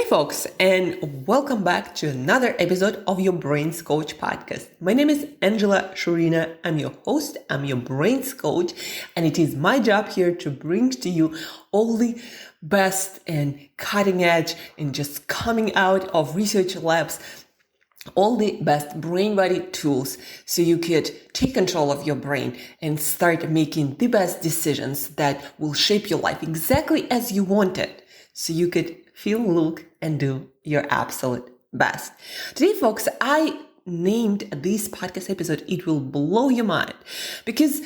folks, and welcome back to another episode of your Brains Coach podcast. My name is Angela Shurina. I'm your host, I'm your Brains Coach, and it is my job here to bring to you all the best and cutting edge and just coming out of research labs, all the best brain body tools so you could take control of your brain and start making the best decisions that will shape your life exactly as you want it, so you could feel, look, and do your absolute best. Today, folks, I named this podcast episode It Will Blow Your Mind, because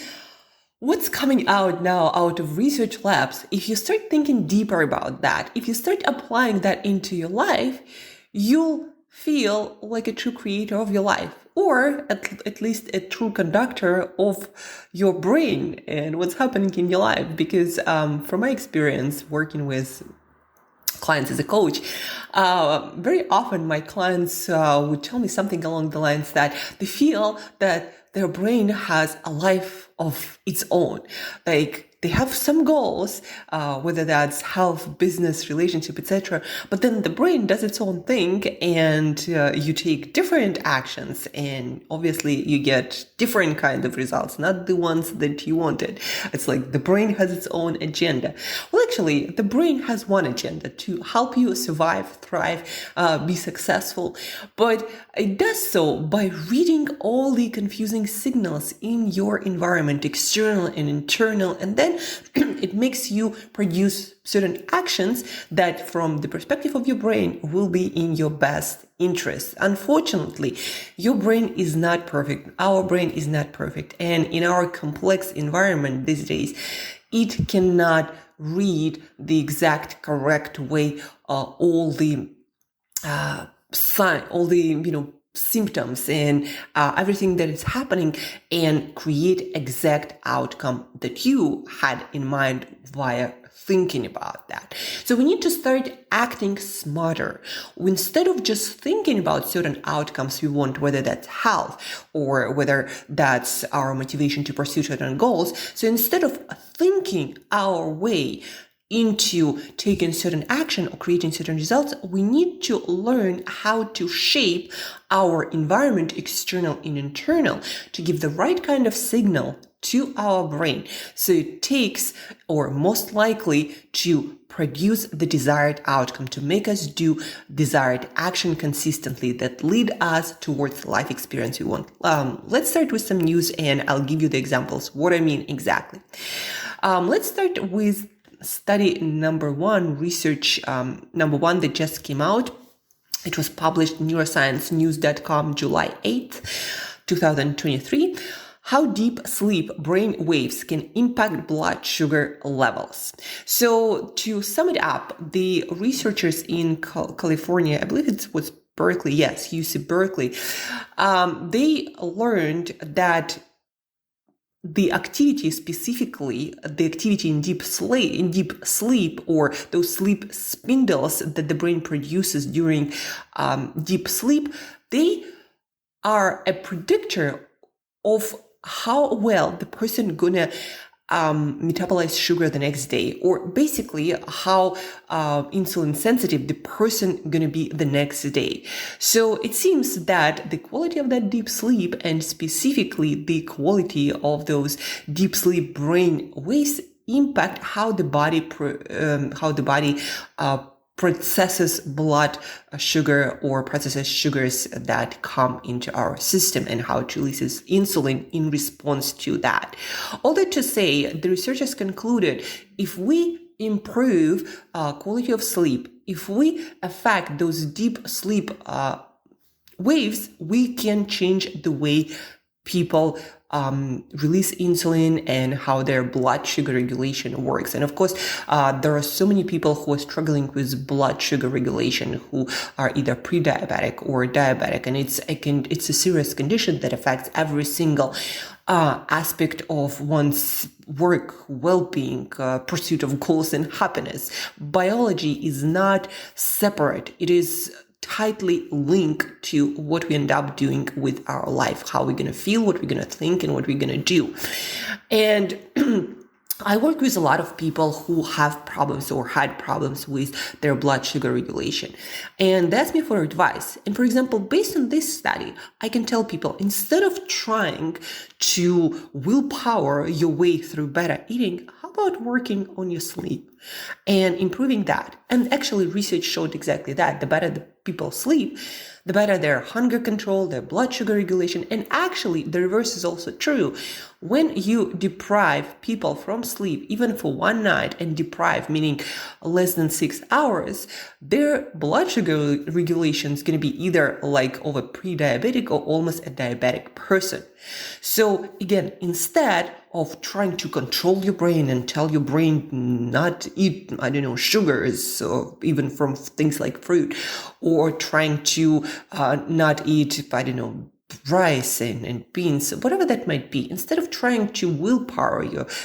what's coming out now out of research labs, if you start thinking deeper about that, if you start applying that into your life, you'll feel like a true creator of your life, or at least a true conductor of your brain and what's happening in your life. Because from my experience working with clients as a coach, very often my clients would tell me something along the lines that they feel that their brain has a life of its own. Like they have some goals, whether that's health, business, relationship, etc. But then the brain does its own thing, and you take different actions, and obviously you get different kind of results, not the ones that you wanted. It's like the brain has its own agenda. Well, actually, the brain has one agenda: to help you survive, thrive, be successful. But it does so by reading all the confusing signals in your environment, external and internal, and then it makes you produce certain actions that from the perspective of your brain will be in your best interest. Unfortunately, your brain is not perfect. Our brain is not perfect. And in our complex environment these days, it cannot read the exact correct way all the symptoms and everything that is happening, and create exact outcome that you had in mind via thinking about that. So we need to start acting smarter. Instead of just thinking about certain outcomes we want, whether that's health or whether that's our motivation to pursue certain goals. So instead of thinking our way into taking certain action or creating certain results, we need to learn how to shape our environment, external and internal, to give the right kind of signal to our brain, so it takes, or most likely to produce the desired outcome, to make us do desired action consistently that lead us towards the life experience we want. Let's start with some news, and I'll give you the examples, what I mean exactly. Let's start with study number one, research number one that just came out. It was published in neuroscience.com July 8th, 2023. How deep sleep brain waves can impact blood sugar levels. So to sum it up, the researchers in California, I believe it was Berkeley, yes, UC Berkeley, they learned that the activity, specifically the activity in deep sleep, or those sleep spindles that the brain produces during deep sleep, they are a predictor of how well the person gonna metabolize sugar the next day, or basically how insulin sensitive the person gonna be the next day. So it seems that the quality of that deep sleep, and specifically the quality of those deep sleep brain waves, impact how the body processes blood sugar, or processes sugars that come into our system, and how it releases insulin in response to that. All that to say, the researchers concluded, if we improve quality of sleep, if we affect those deep sleep waves, we can change the way people release insulin and how their blood sugar regulation works. And of course, there are so many people who are struggling with blood sugar regulation, who are either pre-diabetic or diabetic, and it's a serious condition that affects every single aspect of one's work, well-being, pursuit of goals and happiness. Biology is not separate. It is tightly linked to what we end up doing with our life, how we're going to feel, what we're going to think, and what we're going to do. And I work with a lot of people who have problems or had problems with their blood sugar regulation. And they ask me for advice. And for example, based on this study, I can tell people, instead of trying to willpower your way through better eating, how about working on your sleep and improving that? And actually, research showed exactly that. The better the people sleep, the better their hunger control, their blood sugar regulation. And actually, the reverse is also true. When you deprive people from sleep, even for one night, and deprive meaning less than 6 hours, their blood sugar regulation is going to be either like of a pre-diabetic or almost a diabetic person. So again, instead of trying to control your brain and tell your brain not eat, sugars, or even from things like fruit, or trying to not eat, rice and beans, whatever that might be, instead of trying to willpower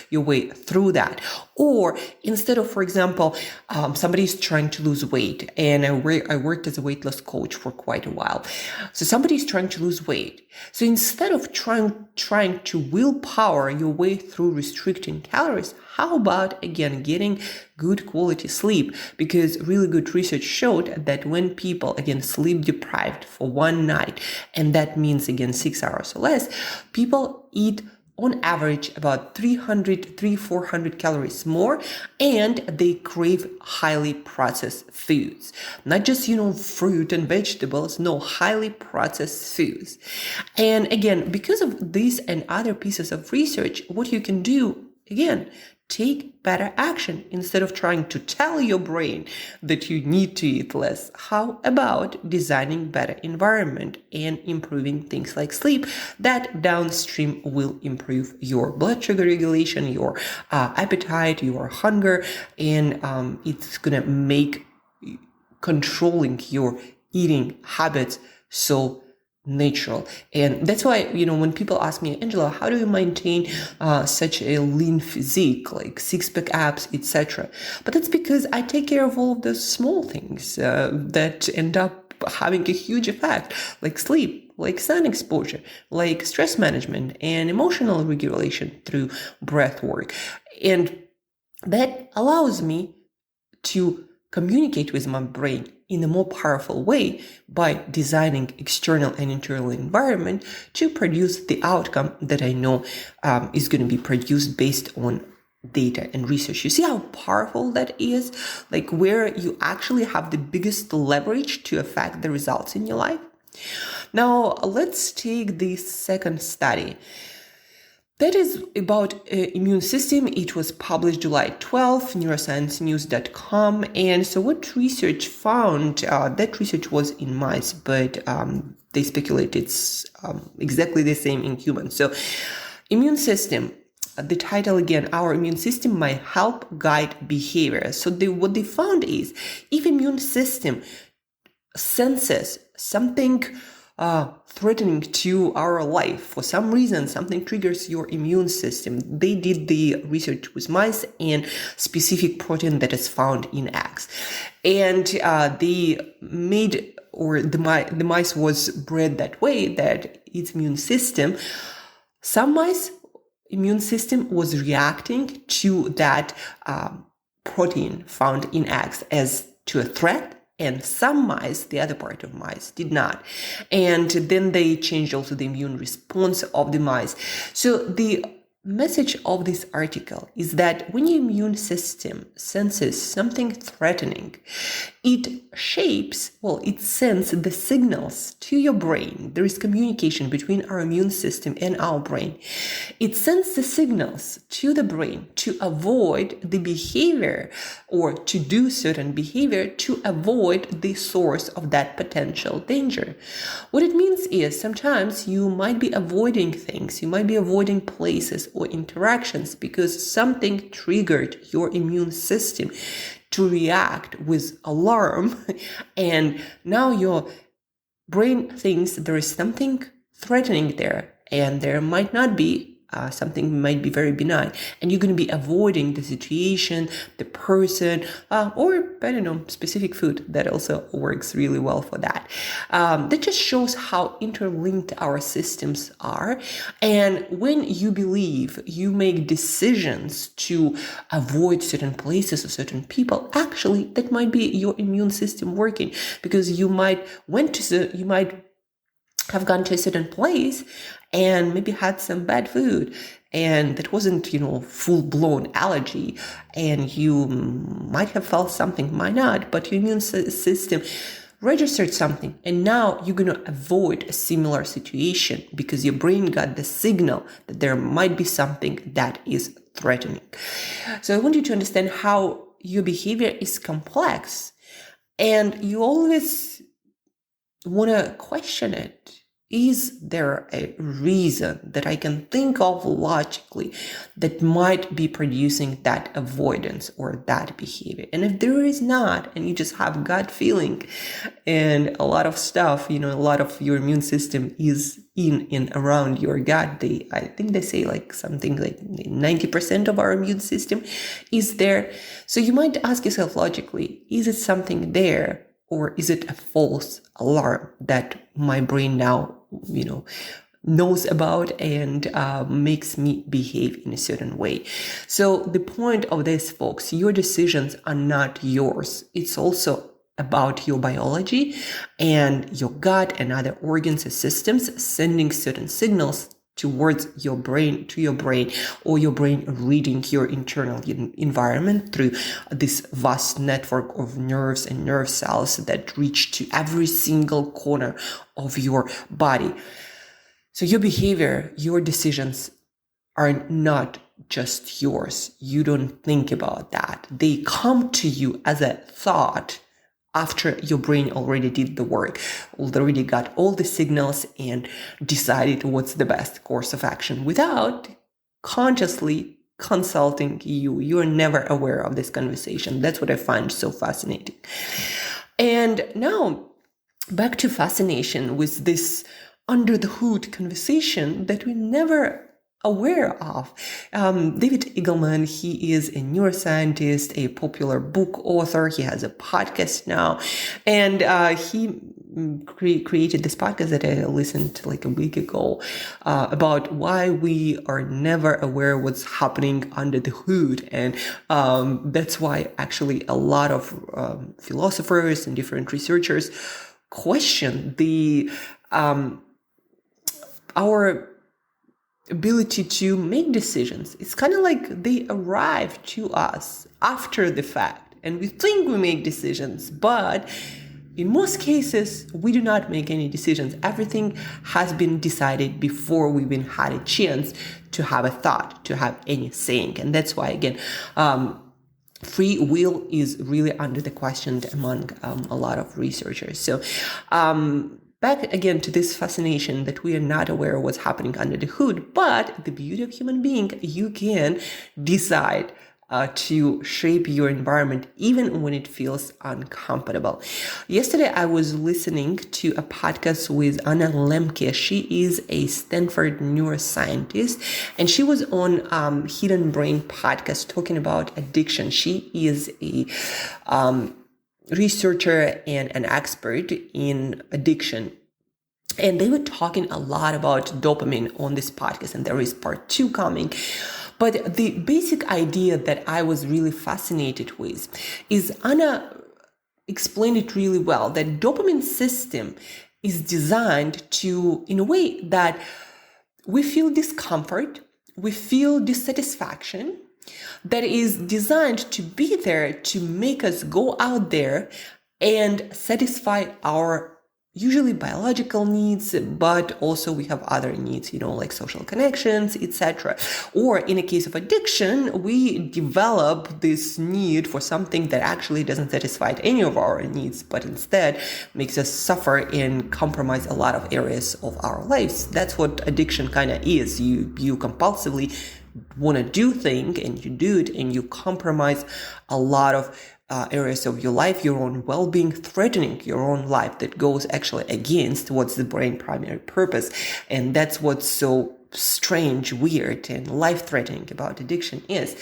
your way through that, or instead of, for example, somebody's trying to lose weight, and I worked as a weight loss coach for quite a while. So somebody's trying to lose weight. So instead of trying to willpower your way through restricting calories, how about, again, getting good quality sleep? Because really good research showed that when people, again, sleep deprived for one night, and that means, again, 6 hours or less, people eat on average about 400 calories more, and they crave highly processed foods. Not just, fruit and vegetables, no, highly processed foods. And again, because of these and other pieces of research, what you can do, again, take better action. Instead of trying to tell your brain that you need to eat less, how about designing better environment and improving things like sleep that downstream will improve your blood sugar regulation, your appetite, your hunger, and it's gonna make controlling your eating habits so natural. And that's why, when people ask me, Angela, how do you maintain such a lean physique, like six-pack abs, etc.? But that's because I take care of all of those small things that end up having a huge effect, like sleep, like sun exposure, like stress management and emotional regulation through breath work. And that allows me to communicate with my brain in a more powerful way by designing external and internal environment to produce the outcome that I know is going to be produced based on data and research. You see how powerful that is? Like where you actually have the biggest leverage to affect the results in your life. Now, let's take the second study. That is about immune system. It was published July 12th, neurosciencenews.com. And so what research found, that research was in mice, but they speculate it's exactly the same in humans. So immune system, the title again, our immune system might help guide behavior. So what they found is if immune system senses something threatening to our life, for some reason, something triggers your immune system. They did the research with mice and specific protein that is found in eggs. And they made, or the mice was bred that way that its immune system, some mice immune system was reacting to that protein found in eggs as to a threat. And some mice, the other part of mice, did not. And then they changed also the immune response of the mice. So the message of this article is that when your immune system senses something threatening, it sends the signals to your brain. There is communication between our immune system and our brain. It sends the signals to the brain to avoid the behavior or to do certain behavior to avoid the source of that potential danger. What it means is sometimes you might be avoiding things, you might be avoiding places or interactions because something triggered your immune system to react with alarm, and now your brain thinks there is something threatening there, and there might not be, something might be very benign, and you're going to be avoiding the situation, the person, or I don't know, specific food. That also works really well for that. That just shows how interlinked our systems are. And when you believe you make decisions to avoid certain places or certain people, actually that might be your immune system working, because you might have gone to a certain place and maybe had some bad food, and that wasn't, full-blown allergy, and you might have felt something, might not, but your immune system registered something, and now you're going to avoid a similar situation because your brain got the signal that there might be something that is threatening. So I want you to understand how your behavior is complex, and you always want to question it. Is there a reason that I can think of logically that might be producing that avoidance or that behavior? And if there is not, and you just have gut feeling and a lot of stuff, a lot of your immune system is in and around your gut. I think they say like something like 90% of our immune system is there. So you might ask yourself logically, is it something there? Or is it a false alarm that my brain now, knows about and makes me behave in a certain way? So the point of this, folks, your decisions are not yours. It's also about your biology and your gut and other organs and systems sending certain signals towards your brain, to your brain, or your brain reading your internal environment through this vast network of nerves and nerve cells that reach to every single corner of your body. So your behavior, your decisions are not just yours. You don't think about that. They come to you as a thought after your brain already did the work, already got all the signals and decided what's the best course of action without consciously consulting you. You're never aware of this conversation. That's what I find so fascinating. And now back to fascination with this under the hood conversation that we never aware of. David Eagleman, he is a neuroscientist, a popular book author. He has a podcast now, and he created this podcast that I listened to like a week ago about why we are never aware what's happening under the hood. And that's why actually a lot of philosophers and different researchers question our ability to make decisions. It's kind of like they arrive to us after the fact, and we think we make decisions, but in most cases, we do not make any decisions. Everything has been decided before we even had a chance to have a thought, to have any saying. And that's why, again, free will is really under the question among a lot of researchers. So, back again to this fascination that we are not aware of what's happening under the hood, but the beauty of human being, you can decide to shape your environment even when it feels uncomfortable. Yesterday, I was listening to a podcast with Anna Lemke. She is a Stanford neuroscientist, and she was on Hidden Brain podcast talking about addiction. She is a researcher and an expert in addiction. And they were talking a lot about dopamine on this podcast, and there is part 2 coming. But the basic idea that I was really fascinated with is Anna explained it really well, that dopamine system is designed to, in a way that we feel discomfort, we feel dissatisfaction, that is designed to be there to make us go out there and satisfy our usually biological needs, but also we have other needs, like social connections, etc. Or in a case of addiction, we develop this need for something that actually doesn't satisfy any of our needs, but instead makes us suffer and compromise a lot of areas of our lives. That's what addiction kind of is. You compulsively want to do things, and you do it, and you compromise a lot of areas of your life, your own well-being, threatening your own life, that goes actually against what's the brain's primary purpose. And that's what's so strange, weird, and life-threatening about addiction is.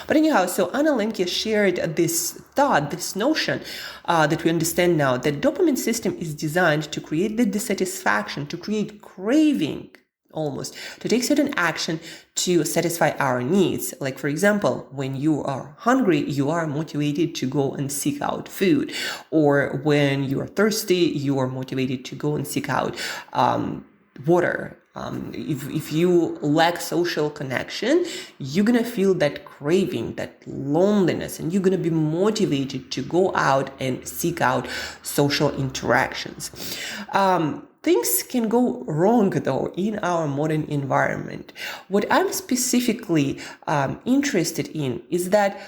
But anyhow, so Anna Lemke shared this thought, this notion that we understand now, that dopamine system is designed to create the dissatisfaction, to create craving, almost, to take certain action to satisfy our needs. Like, for example, when you are hungry, you are motivated to go and seek out food. Or when you are thirsty, you are motivated to go and seek out water. If you lack social connection, you're going to feel that craving, that loneliness, and you're going to be motivated to go out and seek out social interactions. Things can go wrong, though, in our modern environment. What I'm specifically interested in is that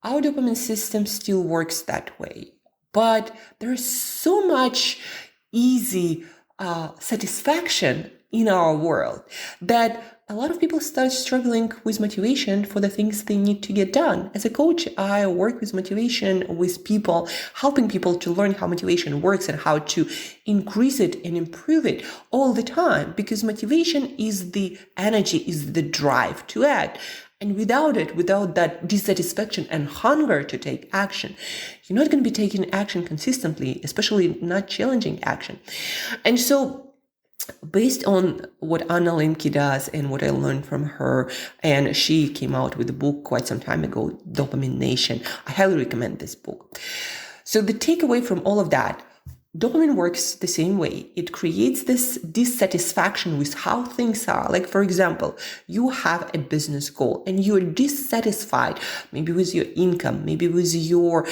our dopamine system still works that way, but there's so much easy satisfaction in our world that a lot of people start struggling with motivation for the things they need to get done. As a coach, I work with motivation with people, helping people to learn how motivation works and how to increase it and improve it all the time, because motivation is the energy, is the drive to act. And without it, without that dissatisfaction and hunger to take action, you're not going to be taking action consistently, especially not challenging action. And so, based on what Anna Lemke does and what I learned from her, and she came out with a book quite some time ago, Dopamine Nation. I highly recommend this book. So the takeaway from all of that, dopamine works the same way. It creates this dissatisfaction with how things are. Like, for example, you have a business goal and you're dissatisfied, maybe with your income, maybe with your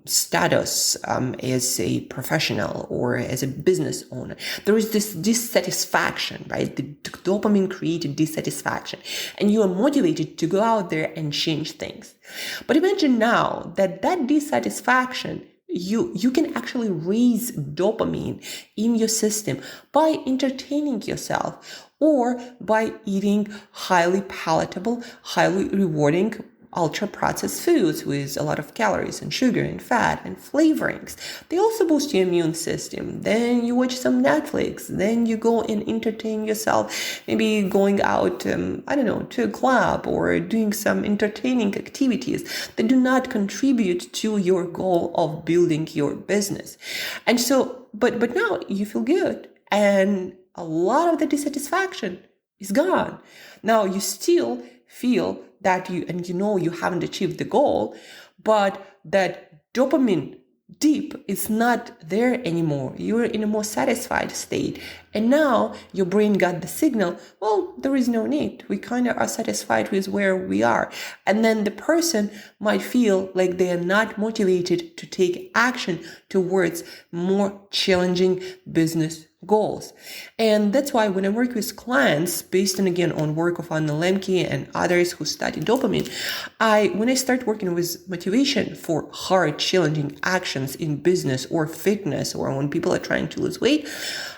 status as a professional or as a business owner. There is this dissatisfaction, right? The dopamine created dissatisfaction, and you are motivated to go out there and change things. But imagine now that dissatisfaction, you can actually raise dopamine in your system by entertaining yourself or by eating highly palatable, highly rewarding, ultra-processed foods with a lot of calories and sugar and fat and flavorings. They also boost your immune system. Then you watch some Netflix. Then you go and entertain yourself, maybe going out, to a club or doing some entertaining activities that do not contribute to your goal of building your business. And so, but now you feel good, and a lot of the dissatisfaction is gone. Now you still feel that you haven't achieved the goal, but that dopamine dip is not there anymore. You're in a more satisfied state. And now your brain got the signal, well, there is no need. We kind of are satisfied with where we are. And then the person might feel like they are not motivated to take action towards more challenging business goals. And that's why when I work with clients, based on work of Anna Lemke and others who study dopamine, when I start working with motivation for hard, challenging actions in business or fitness, or when people are trying to lose weight,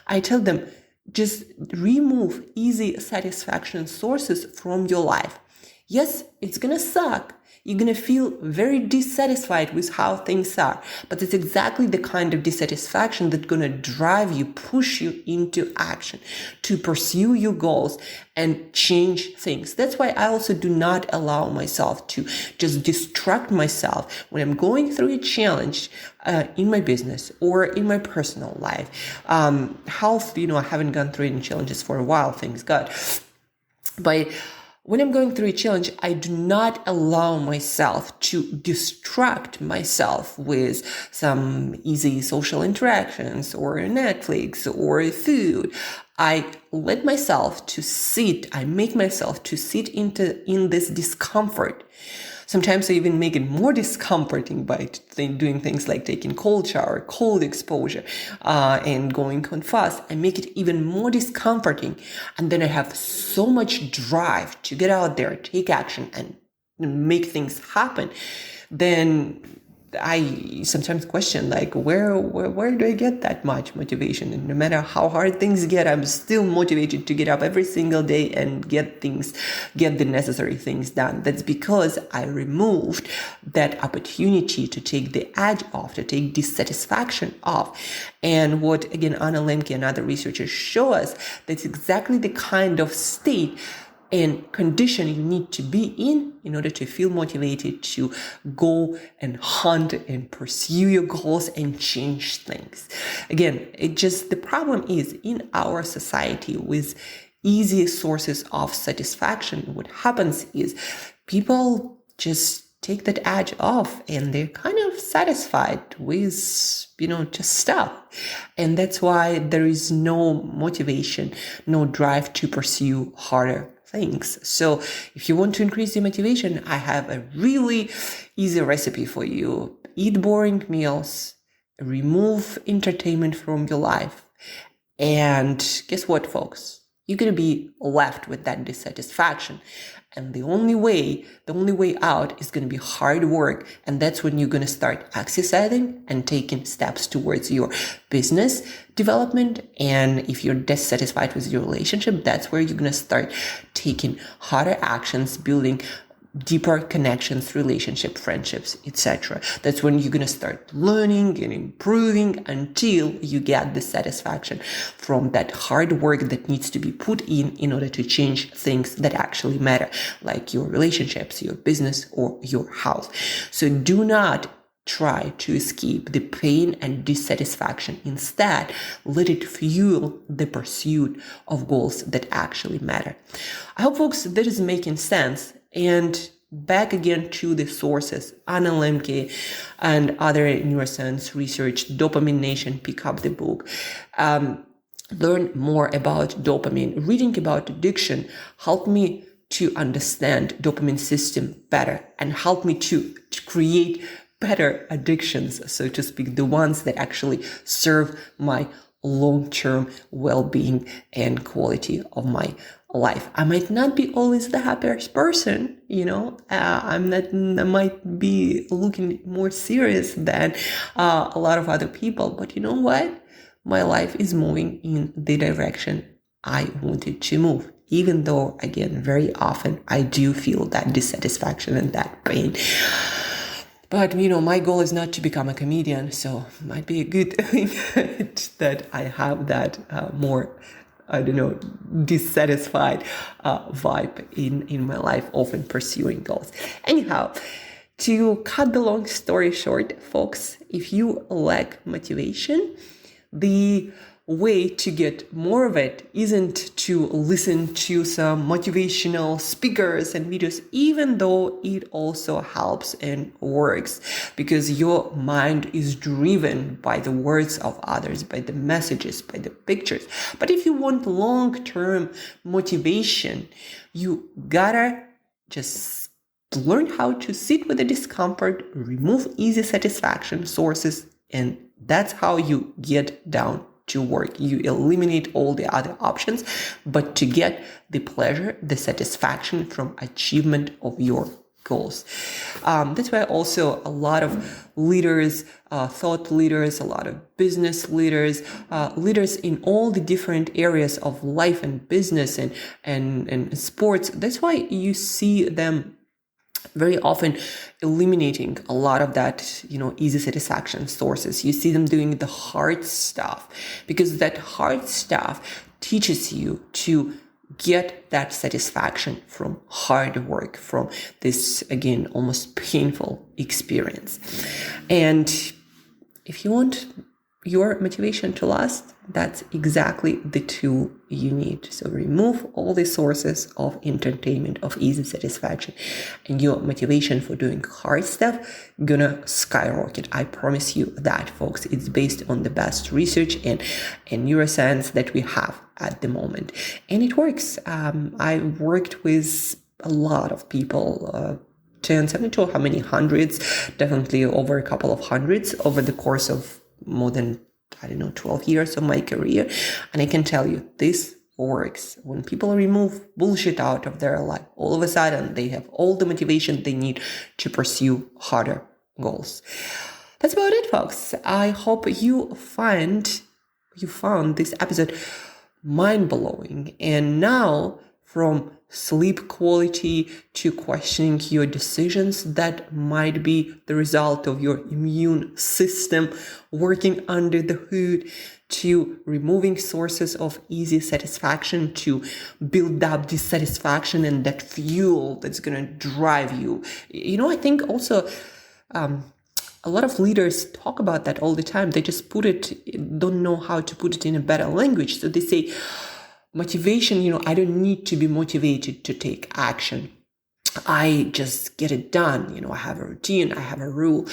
I tell them, just remove easy satisfaction sources from your life. Yes, it's gonna suck. You're going to feel very dissatisfied with how things are. But it's exactly the kind of dissatisfaction that's going to drive you, push you into action to pursue your goals and change things. That's why I also do not allow myself to just distract myself when I'm going through a challenge in my business or in my personal life. Health, I haven't gone through any challenges for a while, thanks God. But when I'm going through a challenge, I do not allow myself to distract myself with some easy social interactions or Netflix or food. I let myself to sit, I make myself to sit in this discomfort. Sometimes I even make it more discomforting by doing things like taking cold shower, cold exposure, and going on fast. I make it even more discomforting. And then I have so much drive to get out there, take action, and make things happen. Then I sometimes question, like, where do I get that much motivation? And no matter how hard things get, I'm still motivated to get up every single day and get the necessary things done. That's because I removed that opportunity to take the edge off, to take dissatisfaction off. And what, again, Anna Lemke and other researchers show us, that's exactly the kind of state and condition you need to be in order to feel motivated to go and hunt and pursue your goals and change things. Again, the problem is, in our society with easy sources of satisfaction, what happens is people just take that edge off and they're kind of satisfied with, just stuff. And that's why there is no motivation, no drive to pursue harder things. So if you want to increase your motivation, I have a really easy recipe for you. Eat boring meals, remove entertainment from your life. And guess what, folks? You're going to be left with that dissatisfaction. And the only way out is going to be hard work. And that's when you're going to start exercising and taking steps towards your business development. And if you're dissatisfied with your relationship, that's where you're going to start taking harder actions, building deeper connections, relationship, friendships, etc. That's when you're going to start learning and improving until you get the satisfaction from that hard work that needs to be put in order to change things that actually matter, like your relationships, your business, or your health. So do not try to escape the pain and dissatisfaction. Instead, let it fuel the pursuit of goals that actually matter. I hope, folks, that is making sense. And back again to the sources, Anna Lemke and other neuroscience research, Dopamine Nation, pick up the book. Learn more about dopamine. Reading about addiction helped me to understand dopamine system better and help me to create better addictions, so to speak, the ones that actually serve my long-term well-being and quality of my life. I might not be always the happiest person, I might be looking more serious than a lot of other people, but you know what? My life is moving in the direction I wanted to move, even though, again, very often I do feel that dissatisfaction and that pain. But, my goal is not to become a comedian, so it might be a good thing that I have that more, dissatisfied vibe in my life, often pursuing goals. Anyhow, to cut the long story short, folks, if you lack motivation, the way to get more of it isn't to listen to some motivational speakers and videos, even though it also helps and works, because your mind is driven by the words of others, by the messages, by the pictures. But if you want long-term motivation, you gotta just learn how to sit with the discomfort, remove easy satisfaction sources, and that's how you get down to work. You eliminate all the other options, but to get the pleasure, the satisfaction from achievement of your goals. That's why also a lot of leaders, thought leaders, a lot of business leaders, leaders in all the different areas of life and business and sports. That's why you see them very often eliminating a lot of that, easy satisfaction sources. You see them doing the hard stuff, because that hard stuff teaches you to get that satisfaction from hard work, from this, again, almost painful experience. And if you want your motivation to last, that's exactly the tool you need. So remove all the sources of entertainment, of easy satisfaction, and your motivation for doing hard stuff gonna skyrocket. I promise you that, folks. It's based on the best research and neuroscience that we have at the moment. And it works. I worked with a lot of people, tens, I'm not sure how many hundreds, definitely over a couple of hundreds over the course of more than 12 years of my career. And I can tell you, this works. When people remove bullshit out of their life, all of a sudden they have all the motivation they need to pursue harder goals. That's about it, folks. I hope you found this episode mind-blowing. And now, from sleep quality to questioning your decisions that might be the result of your immune system working under the hood, to removing sources of easy satisfaction to build up dissatisfaction and that fuel that's going to drive you. I think also a lot of leaders talk about that all the time. They just don't know how to put it in a better language. So they say, motivation, I don't need to be motivated to take action. I just get it done. I have a routine, I have a rule.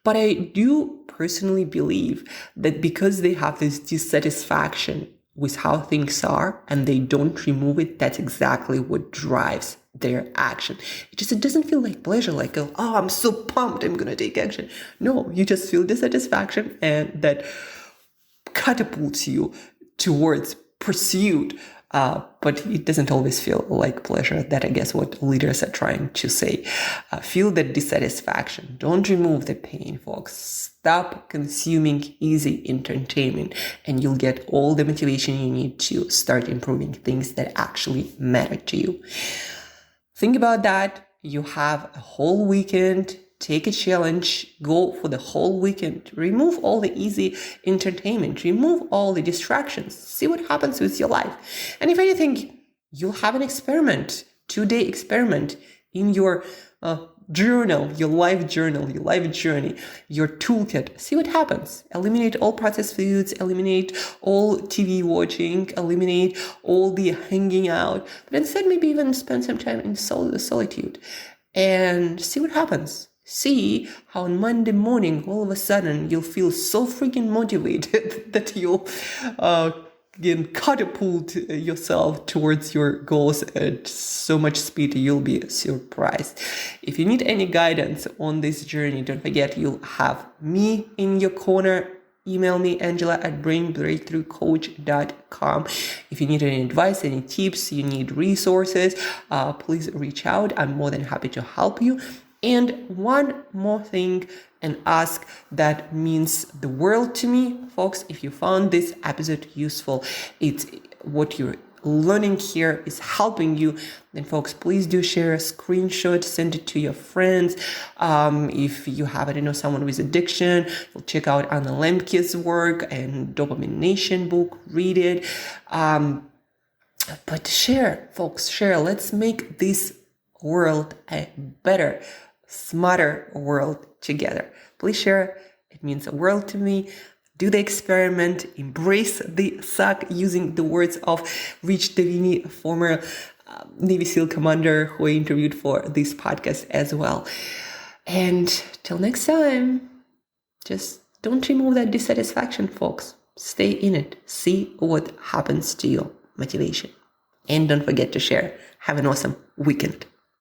But I do personally believe that because they have this dissatisfaction with how things are and they don't remove it, that's exactly what drives their action. It doesn't feel like pleasure, like, oh, I'm so pumped, I'm going to take action. No, you just feel dissatisfaction, and that catapults you towards pursuit. But it doesn't always feel like pleasure. That, I guess, what leaders are trying to say. Feel that dissatisfaction. Don't remove the pain, folks. Stop consuming easy entertainment, and you'll get all the motivation you need to start improving things that actually matter to you. Think about that. You have a whole weekend. Take a challenge, go for the whole weekend, remove all the easy entertainment, remove all the distractions, see what happens with your life. And if anything, you'll have an experiment, 2-day experiment in your journal, your life journey, your toolkit. See what happens. Eliminate all processed foods, eliminate all TV watching, eliminate all the hanging out, but instead maybe even spend some time in solitude and see what happens. See how on Monday morning, all of a sudden, you'll feel so freaking motivated that you'll catapult yourself towards your goals at so much speed you'll be surprised. If you need any guidance on this journey, don't forget you'll have me in your corner. Email me, angela@brainbreakthroughcoach.com. If you need any advice, any tips, you need resources, please reach out. I'm more than happy to help you. And one more thing, an ask that means the world to me, folks. If you found this episode useful, it's what you're learning here is helping you, then folks, please do share a screenshot, send it to your friends. If you have, someone with addiction, you'll check out Anna Lemke's work and Dopamine Nation book, read it. But share, folks, share. Let's make this world a better, smarter world together. Please share. It means the world to me. Do the experiment. Embrace the suck, using the words of Rich Davini, former Navy SEAL commander who I interviewed for this podcast as well. And till next time, just don't remove that dissatisfaction, folks. Stay in it. See what happens to your motivation. And don't forget to share. Have an awesome weekend.